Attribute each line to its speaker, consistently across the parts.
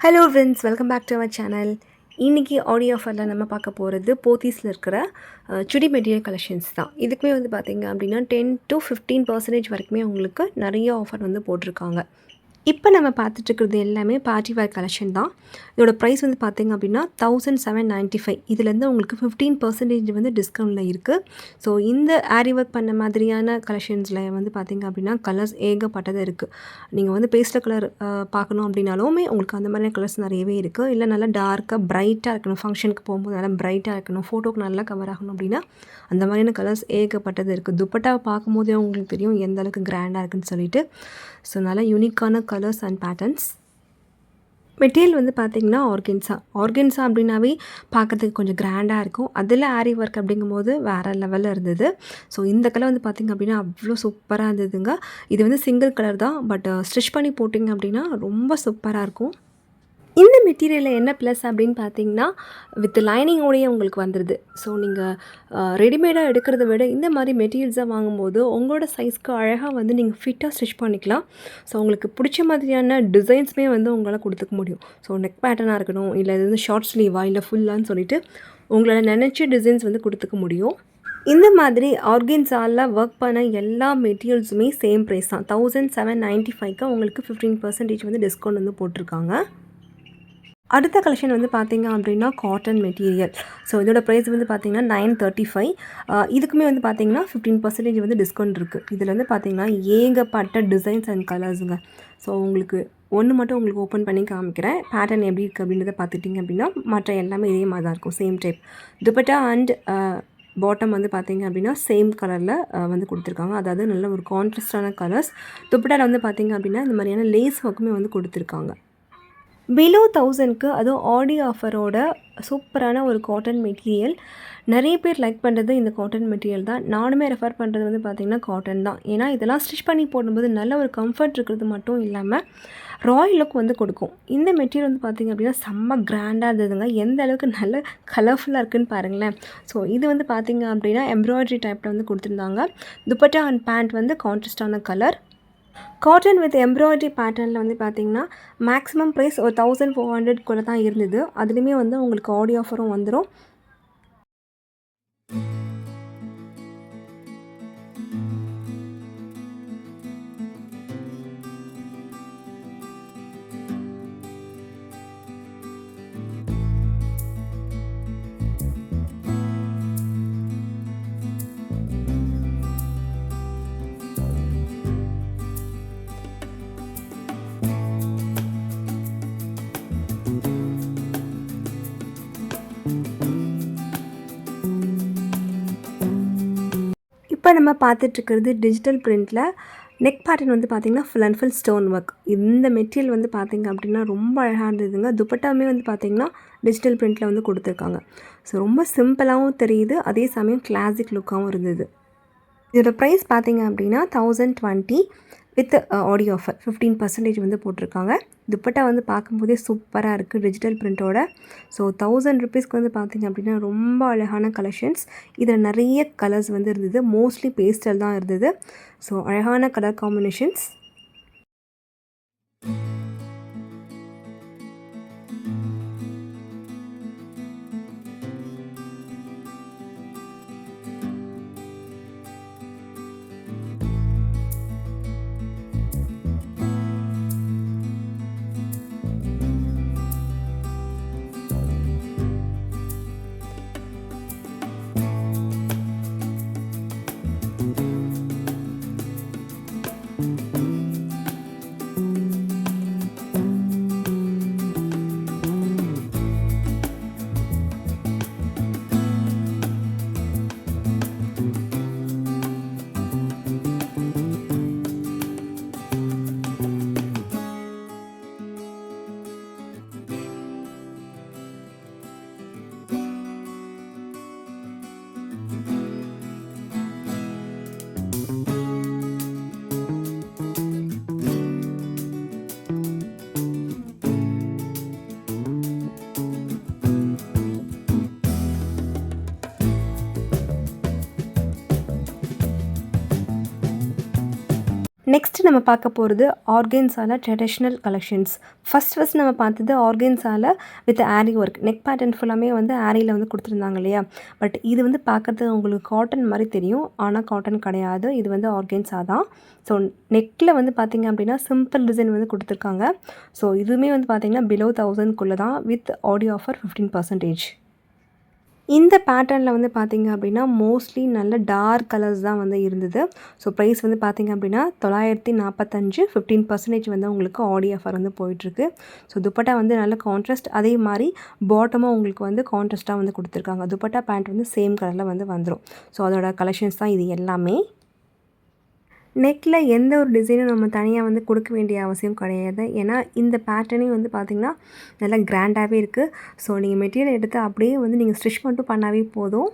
Speaker 1: Hello friends, welcome back to our channel. இன்றைக்கி audio ஆஃபரில் நம்ம பார்க்க போகிறது போத்தீஸில் இருக்கிற சுடி மெட்டீரியல் கலெக்ஷன்ஸ் தான். இதுக்குமே வந்து பார்த்திங்க அப்படின்னா 10-15% வரைக்குமே உங்களுக்கு நிறைய ஆஃபர் வந்து போட்டிருக்காங்க. இப்போ நம்ம பார்த்துட்ருக்கிறது எல்லாமே பார்ட்டி வேர் கலெக்ஷன் தான். இதோட ப்ரைஸ் வந்து பார்த்திங்க அப்படின்னா 1795. இதுலேருந்து உங்களுக்கு 15% வந்து டிஸ்கவுண்ட்டில் இருக்குது. ஸோ இந்த ஆரி ஒர்க் பண்ண மாதிரியான கலெக்ஷன்ஸில் வந்து பார்த்திங்க அப்படின்னா கலர்ஸ் ஏகப்பட்டது இருக்குது. நீங்கள் வந்து பேஸ்டல் கலர் பார்க்கணும் அப்படின்னாலுமே உங்களுக்கு அந்த மாதிரியான கலர்ஸ் நிறையவே இருக்குது. இல்லை நல்லா டார்க்காக ப்ரைட்டாக இருக்கணும், ஃபங்க்ஷனுக்கு போகும்போது நல்லா ப்ரைட்டாக இருக்கணும், ஃபோட்டோக்கு நல்லா கவர் ஆகணும் அப்படின்னா அந்த மாதிரியான கலர்ஸ் ஏகப்பட்டது இருக்குது. துப்பட்டாவை பார்க்கும்போதே உங்களுக்கு தெரியும் எந்த அளவுக்கு கிராண்டாக இருக்குதுன்னு சொல்லிட்டு. ஸோ நல்லா யூனிக்கான கலர்ஸ் அண்ட் பேட்டர்ன்ஸ். மெட்டீரியல் வந்து பார்த்திங்கன்னா ஆர்கென்ஸா அப்படின்னாவே பார்க்குறதுக்கு கொஞ்சம் கிராண்டாக இருக்கும். அதில் ஆரி ஒர்க் அப்படிங்கும்போது வேறு லெவலில் இருந்தது. ஸோ இந்த கலர் வந்து பார்த்திங்க அப்படின்னா அவ்வளோ சூப்பராக இருந்ததுங்க. இது வந்து சிங்கிள் கலர் தான், பட் ஸ்டிச் பண்ணி போட்டிங்க அப்படின்னா ரொம்ப சூப்பராக இருக்கும். இந்த மெட்டீரியலில் என்ன ப்ளஸ் அப்படின்னு பார்த்தீங்கன்னா வித் லைனிங்கோடையே உங்களுக்கு வந்துடுது. ஸோ நீங்கள் ரெடிமேடாக எடுக்கிறத விட இந்த மாதிரி மெட்டீரியல்ஸாக வாங்கும்போது உங்களோட சைஸ்க்கு அழகாக வந்து நீங்கள் ஃபிட்டாக ஸ்டிச் பண்ணிக்கலாம். ஸோ உங்களுக்கு பிடிச்ச மாதிரியான டிசைன்ஸுமே வந்து உங்களால் கொடுத்துக்க முடியும். ஸோ நெக் பேட்டர்னாக இருக்கணும், இல்லை இது வந்து ஷார்ட் ஸ்லீவாக இல்லை ஃபுல்லான்னு சொல்லிட்டு உங்களால் நினச்ச டிசைன்ஸ் வந்து கொடுத்துக்க முடியும். இந்த மாதிரி ஆர்கென்ஸாவில் ஒர்க் பண்ண எல்லா மெட்டீரியல்ஸுமே சேம் ப்ரைஸ் தான். 1795 உங்களுக்கு 15% வந்து டிஸ்கவுண்ட் வந்து போட்டிருக்காங்க. அடுத்த கலெக்ஷன் வந்து பார்த்திங்க அப்படின்னா காட்டன் மெட்டீரியல். ஸோ இதோட ப்ரைஸ் வந்து பார்த்திங்கன்னா 935. இதுக்குமே வந்து பார்த்திங்கன்னா 15% வந்து டிஸ்கவுண்ட் இருக்குது. இதில் வந்து பார்த்திங்கன்னா ஏகப்பட்ட டிசைன்ஸ் அண்ட் கலர்ஸுங்க. ஸோ உங்களுக்கு ஒன்று மட்டும் உங்களுக்கு ஓப்பன் பண்ணி காமிக்கிறேன். பேட்டர்ன் எப்படி இருக்குது அப்படின்றத பார்த்துட்டிங்க அப்படின்னா மற்ற எல்லாமே இதே மாதிரி தான் இருக்கும், same type. Dupatta and bottom வந்து பார்த்திங்க அப்படின்னா சேம் கலரில் வந்து கொடுத்துருக்காங்க. அதாவது நல்ல ஒரு கான்ட்ராஸ்டான கலர்ஸ். துப்பட்டாவில் வந்து பார்த்திங்க அப்படின்னா இந்த மாதிரியான லேஸ் ஒர்க்குமே வந்து கொடுத்துருக்காங்க. பிலோ 1000க்கு அதுவும் ஆடி ஆஃபரோட சூப்பரான ஒரு காட்டன் மெட்டீரியல். நிறைய பேர் லைக் பண்ணுறது இந்த காட்டன் மெட்டீரியல் தான். நானுமே ரெஃபர் பண்ணுறது வந்து பார்த்திங்கன்னா காட்டன் தான். ஏன்னா இதெல்லாம் ஸ்டிச் பண்ணி போடும்போது நல்ல ஒரு கம்ஃபர்ட் இருக்கிறது மட்டும் இல்லாமல் ராயல் லுக் வந்து கொடுக்கும். இந்த மெட்டீரியல் வந்து பார்த்திங்க அப்படின்னா செம்ம கிராண்டாக இருந்ததுங்க. எந்த அளவுக்கு நல்ல கலர்ஃபுல்லாக இருக்குதுன்னு பாருங்களேன். ஸோ இது வந்து பார்த்திங்க அப்படின்னா எம்ப்ராய்டரி டைப்பில் வந்து கொடுத்துருந்தாங்க. துப்பட்டா அண்ட் பேண்ட் வந்து கான்ட்ராஸ்டான கலர். காட்டன் வித் எம்ப்ராய்டரி பேட்டர்னில் வந்து பார்த்திங்கன்னா மேக்ஸிமம் ப்ரைஸ் ஒரு 1400 தான் இருந்தது. அதுலேயுமே வந்து உங்களுக்கு ஆடி ஆஃபரும் வந்துடும். இப்போ நம்ம பார்த்துட்ருக்கிறது டிஜிட்டல் பிரிண்டில் நெக் பேட்டர்ன் வந்து பார்த்திங்கன்னா full and full stone work. இந்த மெட்டீரியல் வந்து பார்த்திங்க அப்படின்னா ரொம்ப அழகாக இருந்ததுங்க. துப்பட்டாவுமே வந்து பார்த்திங்கன்னா டிஜிட்டல் பிரிண்டில் வந்து கொடுத்துருக்காங்க. ஸோ ரொம்ப சிம்பிளாகவும் தெரியுது, அதே சமயம் கிளாசிக் லுக்காகவும் இருந்தது. இதோட ப்ரைஸ் பார்த்திங்க அப்படின்னா 1020 வித் ஆடி ஆஃபர் 15% வந்து போட்டிருக்காங்க. துப்பட்டா வந்து பார்க்கும்போதே சூப்பராக இருக்குது டிஜிட்டல் பிரிண்ட்டோட. ஸோ 1000 ருபீஸ்க்கு வந்து பார்த்திங்க அப்படின்னா ரொம்ப அழகான கலெக்ஷன்ஸ். இதில் நிறைய கலர்ஸ் வந்து இருந்தது, மோஸ்ட்லி பேஸ்டல் தான் இருந்தது. ஸோ அழகான கலர் காம்பினேஷன்ஸ். நம்ம பார்க்க போகிறது ஆர்கன்ஸால ட்ரெடிஷ்னல் கலெக்ஷன்ஸ். ஃபர்ஸ்ட் நம்ம பார்த்தது ஆர்கன்ஸால with aari work. Neck pattern ஃபுல்லாமே வந்து ஆரியில் வந்து கொடுத்துருந்தாங்க இல்லையா? பட் இது வந்து பார்க்குறதுக்கு உங்களுக்கு காட்டன் மாதிரி தெரியும். ஆனால் காட்டன் கிடையாது. இது வந்து ஆர்கன்ஸா தான். ஸோ நெக்கில் வந்து பார்த்திங்க அப்படின்னா சிம்பிள் டிசைன் வந்து கொடுத்துருக்காங்க. ஸோ இதுவுமே வந்து பார்த்திங்கன்னா பிலோ 1000க்குள்ளே தான் வித் ஆடியோ ஆஃபர் 15%. இந்த பேட்டர்னில் வந்து பார்த்திங்க அப்படின்னா மோஸ்ட்லி நல்ல டார்க் கலர்ஸ் தான் வந்து இருந்தது. ஸோ ப்ரைஸ் வந்து பார்த்திங்க அப்படின்னா 945 15% வந்து உங்களுக்கு ஆடியோ ஆஃபர் வந்து போயிட்டுருக்கு. ஸோ துப்பட்டா வந்து நல்ல கான்ட்ராஸ்ட், அதே மாதிரி பாட்டமும் உங்களுக்கு வந்து கான்ட்ராஸ்ட்டாக வந்து கொடுத்துருக்காங்க. துப்பட்டா பேண்ட் வந்து சேம் கலரில் வந்து வந்துடும். ஸோ அதோட கலெக்ஷன்ஸ் தான் இது எல்லாமே. நெக்கில் எந்த ஒரு டிசைனும் நம்ம தனியாக வந்து கொடுக்க வேண்டிய அவசியம் கிடையாது. ஏன்னா இந்த பேட்டர்னே வந்து பார்த்திங்கன்னா நல்லா கிராண்டாகவே இருக்குது. ஸோ நீங்கள் மெட்டீரியல் எடுத்து அப்படியே வந்து நீங்கள் ஸ்டிச் மட்டும் பண்ணாவே போதும்.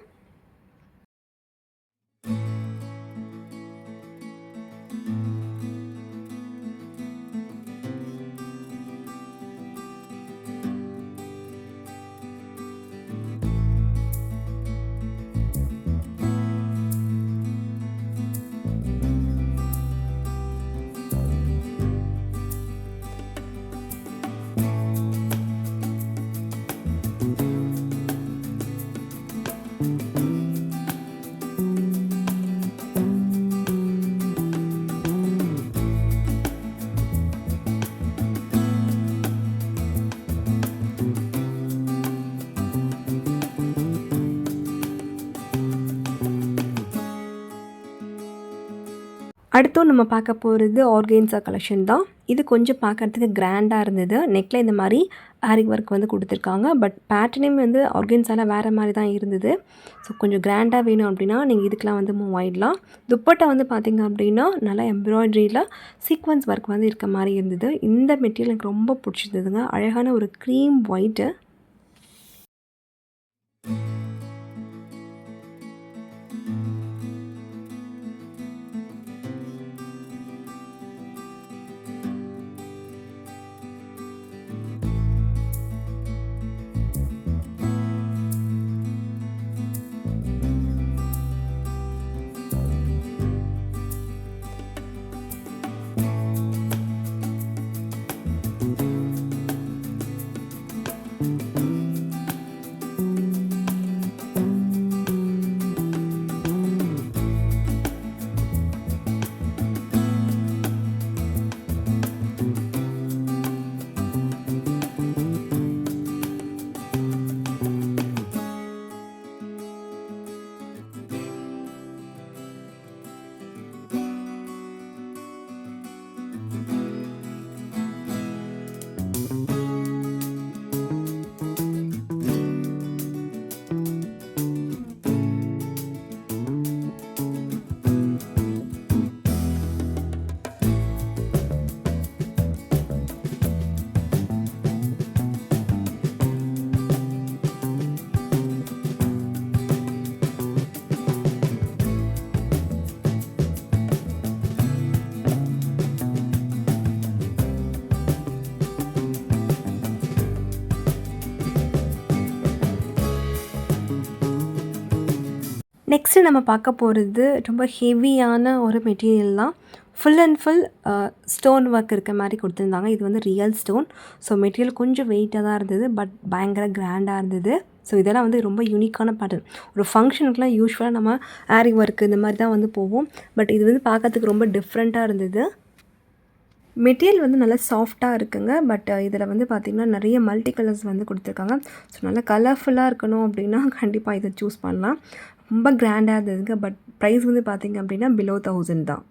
Speaker 1: அடுத்தும் நம்ம பார்க்க போகிறது ஆர்கன்ஸா கலெக்ஷன் தான். இது கொஞ்சம் பார்க்குறதுக்கு கிராண்டாக இருந்தது. நெக்கில் இந்த மாதிரி ஆரி ஒர்க் வந்து கொடுத்துருக்காங்க. பட் பேட்டர்னும் வந்து ஆர்கன்ஸால வேறு மாதிரி தான் இருந்தது. ஸோ கொஞ்சம் கிராண்டாக வேணும் அப்படின்னா நீங்கள் இதுக்கெலாம் வந்து மூவ் ஆகிடலாம். துப்பட்டா வந்து பார்த்திங்க அப்படின்னா நல்லா எம்ப்ராய்ட்ரியில் சீக்வன்ஸ் ஒர்க் வந்து இருக்க மாதிரி இருந்தது. இந்த மெட்டீரியல் எனக்கு ரொம்ப பிடிச்சிருந்ததுங்க. அழகான ஒரு க்ரீம் ஒயிட்டு. நெக்ஸ்ட்டு நம்ம பார்க்க போகிறது ரொம்ப ஹெவியான ஒரு மெட்டீரியல் தான். Full and full stone work இருக்க மாதிரி கொடுத்துருந்தாங்க. இது வந்து ரியல் ஸ்டோன். ஸோ மெட்டீரியல் கொஞ்சம் வெயிட்டாக தான் இருந்தது. பட் பயங்கர கிராண்டாக இருந்தது. ஸோ இதெல்லாம் வந்து ரொம்ப யூனிக்கான பேட்டர்ன். ஒரு ஃபங்க்ஷனுக்குலாம் யூஸ்வலாக நம்ம ஆரி ஒர்க்கு இந்த மாதிரி தான் வந்து போவோம். பட் இது வந்து பார்க்கறதுக்கு ரொம்ப டிஃப்ரெண்ட்டாக இருந்தது. மெட்டீரியல் வந்து நல்லா சாஃப்டாக இருக்குங்க. பட் இதில் வந்து பார்த்திங்கன்னா நிறைய மல்டி கலர்ஸ் வந்து கொடுத்துருக்காங்க. ஸோ நல்லா கலர்ஃபுல்லாக இருக்கணும் அப்படின்னா கண்டிப்பாக இதை சூஸ் பண்ணலாம். ரொம்ப கிராண்டாக இருந்ததுங்க. பட் ப்ரைஸ் வந்து பார்த்திங்க அப்படின்னா பிலோ 1000 தான்.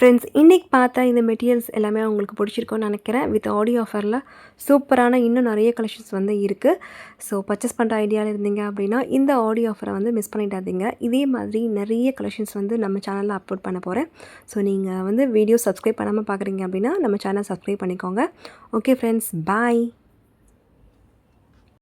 Speaker 1: ஃப்ரெண்ட்ஸ், இன்றைக்கி பார்த்தா இந்த மெட்டீரியல்ஸ் எல்லாமே உங்களுக்கு பிடிச்சிருக்கும்னு நினைக்கிறேன். வித் ஆடியோ ஆஃபரில் சூப்பரான இன்னும் நிறைய கலெக்ஷன்ஸ் வந்து இருக்குது. ஸோ பர்ச்சேஸ் பண்ணுற ஐடியாவில் இருந்தீங்க அப்படின்னா இந்த ஆடியோ ஆஃபரை வந்து மிஸ் பண்ணிடாதீங்க. இதே மாதிரி நிறைய கலெக்ஷன்ஸ் வந்து நம்ம சேனலில் அப்லோட் பண்ண போகிறேன். ஸோ நீங்கள் வந்து வீடியோ சப்ஸ்கிரைப் பண்ணாமல் பார்க்குறீங்க அப்படின்னா நம்ம சேனல் சப்ஸ்கிரைப் பண்ணிக்கோங்க. ஓகே ஃப்ரெண்ட்ஸ், பாய்.